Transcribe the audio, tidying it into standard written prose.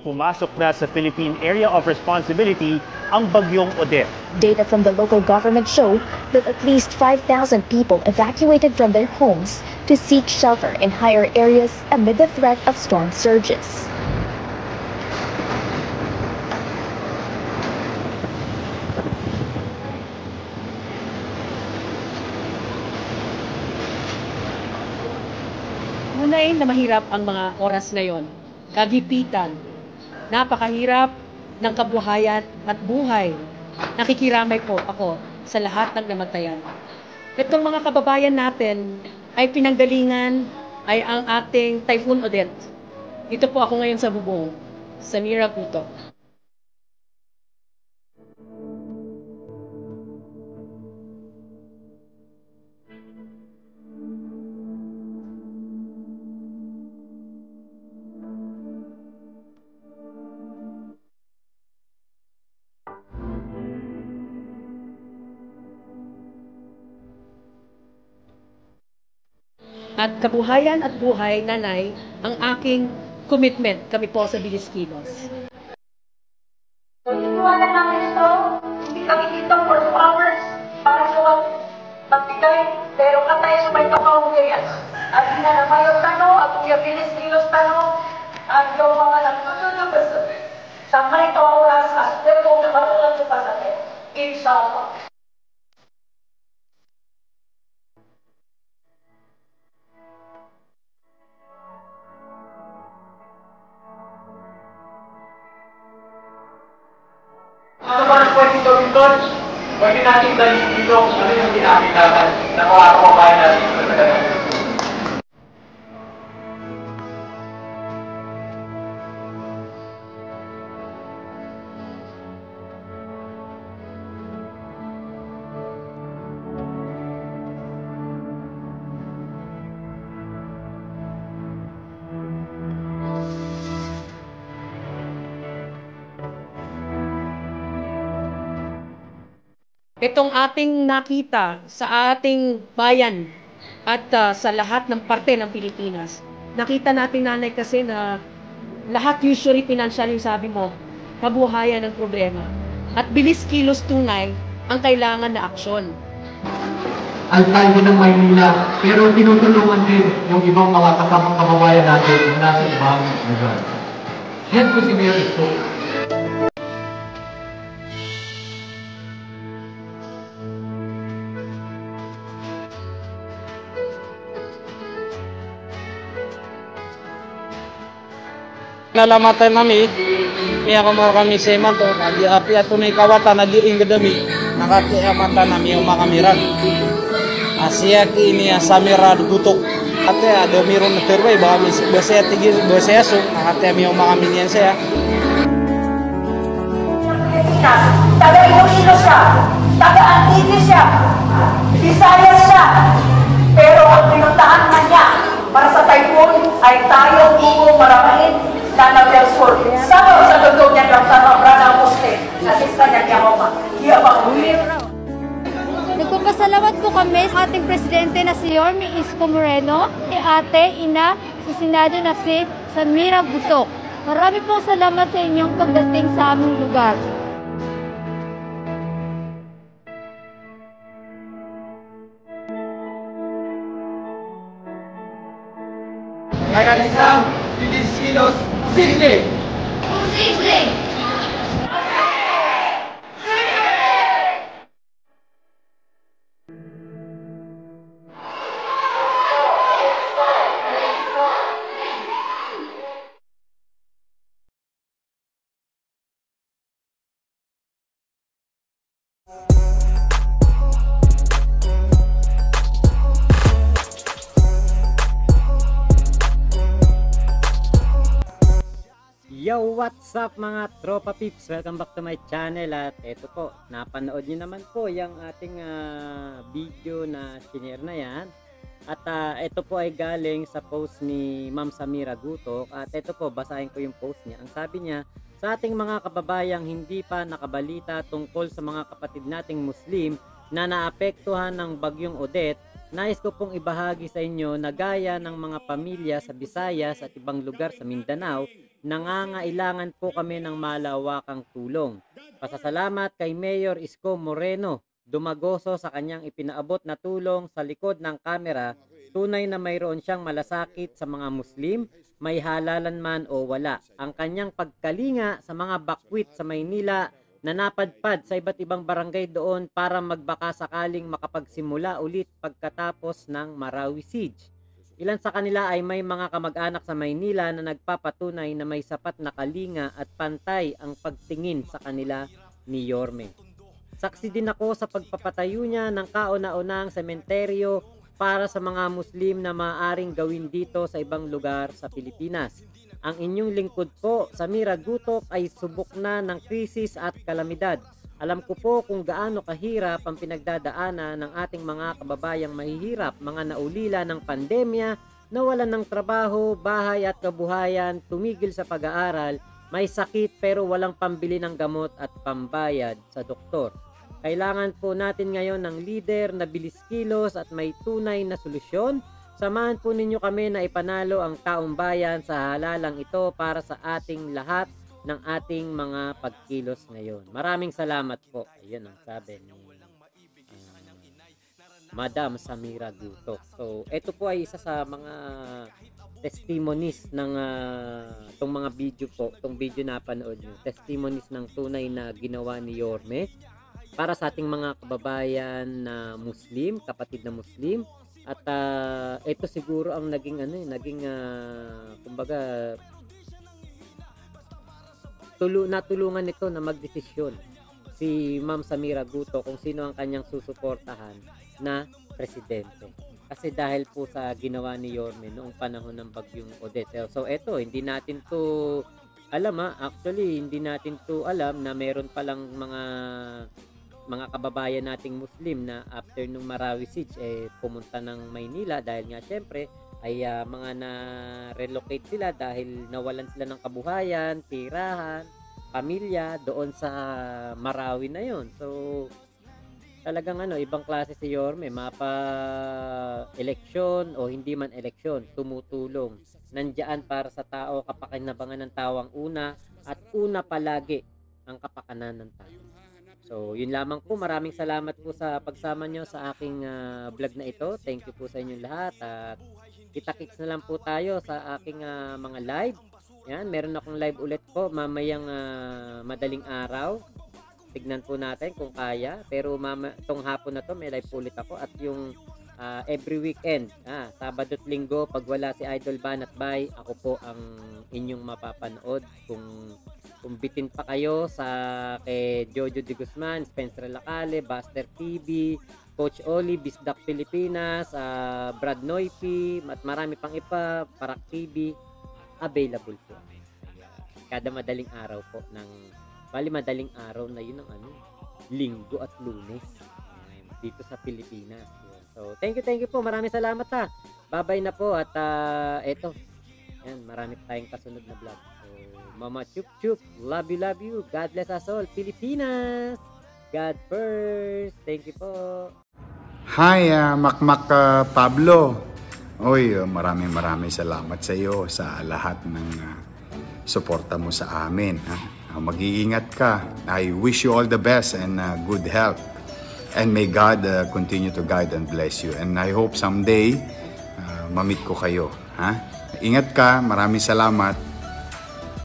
pumasok na sa Philippine Area of Responsibility ang bagyong Odette. Data from the local government show that at least 5,000 people evacuated from their homes to seek shelter in higher areas amid the threat of storm surges. Tunay na mahirap ang mga oras na yon. Kagipitan, napakahirap ng kabuhayan at buhay. Nakikiramay po ako sa lahat ng namatayan. Itong mga kababayan natin ay pinanggalingan ay ang ating Typhoon Odette. Dito po ako ngayon sa bubong, sa Miraguto. At kabuhayan at buhay, nanay, ang aking commitment kami po sa Bilis Kilos. Iniwanan namin ito, hindi kami dito for hours para sa magbigay, pero katay sa may kakaugayan. At hinanamayon tanong, at kung yung Bilis Kilos tanong, at yung mga nagtutulog sa may oras, at yung matulog sa pasatin. Inshallah. Ano ba ang pwede gawin doon? Pwede natin dalhin dito kung ano yung ginamit na mga kababayan natin sa talaga. Itong ating nakita sa ating bayan at sa lahat ng parte ng Pilipinas. Nakita natin, nanay, kasi na lahat usually financial yung sabi mo, kabuhayan ng problema. At bilis kilos tunay ang kailangan na aksyon. Alkalde ng Maynila, pero tinutulungan din yung ibang mga kasamang kababayan natin na nasa ibang lugar. Yan po si Mayor Isko. Nalamatan nami, kaya kami seman to, api ato na ikawata na diing gadami, nakakiyamatan nami yung makamiran. Asya ki ini samira gutok, ate ada miron na terway, baka basaya tigil, basaya so, nakakiyam yung makaminyan saya. Taga Iloilo siya, taga Antique siya, Visayas siya, pero ang pinuntahan man niya para sa typhoon ay tayo buong maramahin na nag-elsor. Sama sa dugtong niya ng Brana Poste, nasista niya niya mama. Iya ba ulit? Nagpapasalamat po kami sa ating presidente na si Yorme Isko Moreno, ni ate, ina, sa Senado na si Samira Butok. Marami pong salamat sa inyong pagdating sa aming lugar. Kaya isang Bilis Kilos, Sidney! Sidney! Yo, what's up mga tropa peeps? Welcome back to my channel. At eto po, napanood nyo naman po yung ating video na shinare na yan. At ito po ay galing sa post ni Ma'am Samira Gutok. At ito po, basahin ko yung post niya. Ang sabi niya, sa ating mga kababayang hindi pa nakabalita tungkol sa mga kapatid nating Muslim na naapektuhan ng bagyong Odette, nais ko pong ibahagi sa inyo na gaya ng mga pamilya sa Visayas at ibang lugar sa Mindanao, nangangailangan po kami ng malawakang tulong. Pasasalamat kay Mayor Isko Moreno Dumagoso sa kanyang ipinaabot na tulong sa likod ng kamera. Tunay na mayroon siyang malasakit sa mga Muslim, may halalan man o wala. Ang kanyang pagkalinga sa mga bakwit sa Maynila na napadpad sa iba't ibang barangay doon para magbaka sakaling makapagsimula ulit pagkatapos ng Marawi Siege. Ilan sa kanila ay may mga kamag-anak sa Maynila na nagpapatunay na may sapat na kalinga at pantay ang pagtingin sa kanila ni Yorme. Saksi din ako sa pagpapatayo niya ng kauna-unang sementeryo para sa mga Muslim na maaaring gawin dito sa ibang lugar sa Pilipinas. Ang inyong lingkod po, Samira Gutok, ay subok na ng krisis at kalamidad. Alam ko po kung gaano kahirap ang pinagdadaanan ng ating mga kababayang mahihirap, mga naulila ng pandemya, nawalan ng trabaho, bahay at kabuhayan, tumigil sa pag-aaral, may sakit pero walang pambili ng gamot at pambayad sa doktor. Kailangan po natin ngayon ng leader na bilis kilos at may tunay na solusyon. Samahan po ninyo kami na ipanalo ang taong bayan sa halalang ito para sa ating lahat ng ating mga pagkilos ngayon. Maraming salamat po. Ayun ang sabi ni Madam Samira Gutok. So, ito po ay isa sa mga testimonies ng itong mga video po, itong video na panood nyo. Testimonies ng tunay na ginawa ni Yorme para sa ating mga kababayan na Muslim, kapatid na Muslim. At ito siguro ang naging kumbaga natulungan nito na magdesisyon si Ma'am Samira Gutok kung sino ang kanyang susuportahan na presidente. Kasi dahil po sa ginawa ni Yorme noong panahon ng bagyong Odette. So eto, hindi natin to alam actually hindi natin to alam na meron palang mga kababayan nating Muslim na after nung Marawi Siege pumunta ng Maynila dahil nga syempre ay mga na-relocate sila dahil nawalan sila ng kabuhayan, tirahan, pamilya doon sa Marawi na yon. So talagang ibang klase si Yorme, mapa-eleksyon o hindi man eleksyon, tumutulong. Nandiyan para sa tao, kapakinabangan ng tawang una at una palagi ang kapakanan ng tao. So, yun lamang po. Maraming salamat po sa pagsama nyo sa aking vlog na ito. Thank you po sa inyong lahat. At kita-kits na lang po tayo sa aking mga live. Yan, meron akong live ulit po mamayang madaling araw. Tignan po natin kung kaya. Pero itong hapon na to may live ulit ako. At yung every weekend, Sabado at Linggo, pag wala si Idol Banat Bay, ako po ang inyong mapapanood. Kung bitin pa kayo sa kay Jojo de Guzman, Spencer Lacale, Buster TV, Coach Oli, Bisdak Pilipinas, Brad Noipi, at marami pang iba, Parak TV, available po. Kada madaling araw po madaling araw na yun ang Linggo at Lunes dito sa Pilipinas. So, thank you po. Maraming salamat Bye-bye na po at eto. Yan, marami tayong kasunod na vlog. So, Mama Chup Chup, love you. God bless us all. Pilipinas, God first. Thank you po. Hi, Makmak Pablo. Oy, maraming salamat sa iyo sa lahat ng suporta mo sa amin. Mag-iingat ka. I wish you all the best and good health. And may God continue to guide and bless you. And I hope someday, ma-meet ko kayo. Ingat ka. Maraming salamat.